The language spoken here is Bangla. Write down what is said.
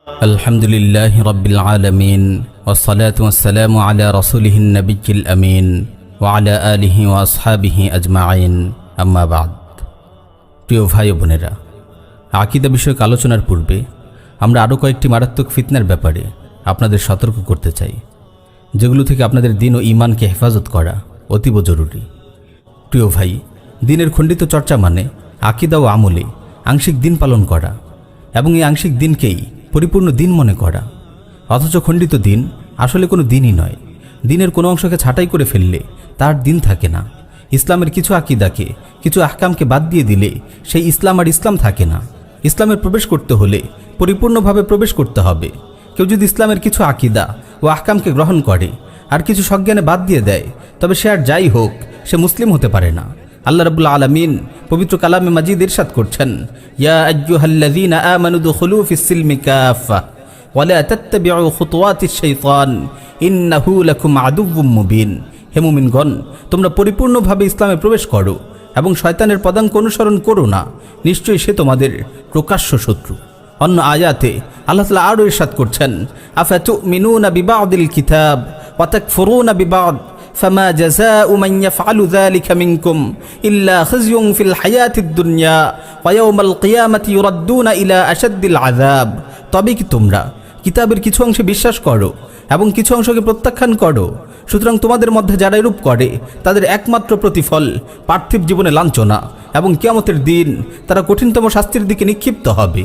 আলহামদুলিল্লাহি রাব্বিল আলামিন ওয়াসসালাতু ওয়াসসালামু আলা রাসূলিহিন নাবিয়্যিল আমিন ওয়া আলা আলিহি ওয়া আসহাবিহি আজমাইন, আম্মা বাদ। প্রিয় ভাই ও বোনেরা, আকীদা বিষয়ক আলোচনার পূর্বে আমরা আরও কয়েকটি মারাত্মক ফিতনার ব্যাপারে আপনাদের সতর্ক করতে চাই, যেগুলো থেকে আপনাদের দ্বীন ও ঈমানকে হেফাজত করা অতীব জরুরি। প্রিয় ভাই, দ্বীনের খণ্ডিত চর্চা মানে আকীদা ও আমলে আংশিক দ্বীন পালন করা এবং এই আংশিক দ্বীনকেই পরিপূর্ণ দ্বীন মনে করা। অথচ খণ্ডিত দ্বীন আসলে কোনো দ্বীনই নয়। দ্বীনের কোনো অংশকে ছাঁটাই করে ফেললে তার দ্বীন থাকে না। ইসলামের কিছু আকীদাকে, কিছু আহকামকে বাদ দিয়ে দিলে সেই ইসলাম আর ইসলাম থাকে না। ইসলামের প্রবেশ করতে হলে পরিপূর্ণভাবে প্রবেশ করতে হবে। কেউ যদি ইসলামের কিছু আকীদা ও আহকামকে গ্রহণ করে আর কিছু সজ্ঞানে বাদ দিয়ে দেয়, তবে সে আর যাই হোক, সে মুসলিম হতে পারে না। আল্লাহ রাব্বুল আলামিন পবিত্র কালামে মাজিদ ইরশাদ করছেন, ইয়া আইয়ুহাল্লাযীনা আমানু দুখুলু ফিস-সিলমি কাফা ওয়া লা তাত্তাবিউ খুতুওয়াতিশ শাইতান ইন্নাহু লাকুম আদুউম মুবিন। হে মুমিনগণ, তোমরা পরিপূর্ণভাবে ইসলামে প্রবেশ করো এবং শয়তানের পদাঙ্ক অনুসরণ করো না, নিশ্চয়ই সে তোমাদের প্রকাশ্য শত্রু। অন্য আয়াতে আল্লাহ তাআলা আরও ইরশাদ করছেন, আফাতুমিনুনা বিবাদিল কিতাব ওয়া তাকফুরুনা বিবাদ فما جزاء من يفعل ذلك منكم إلا خزي في الحياة الدنيا ويوم القيامة يردون إلى أشد العذاب। তবে কি তোমরা কিতাবের কিছু অংশে বিশ্বাস করো এবং কিছু অংশকে প্রত্যাখ্যান করো? সুতরাং তোমাদের মধ্যে যারা এরূপ করে তাদের একমাত্র প্রতিফল পার্থিব জীবনে লাঞ্ছনা, এবং কিয়ামতের দিন তারা কঠিনতম শাস্তির দিকে নিক্ষিপ্ত হবে।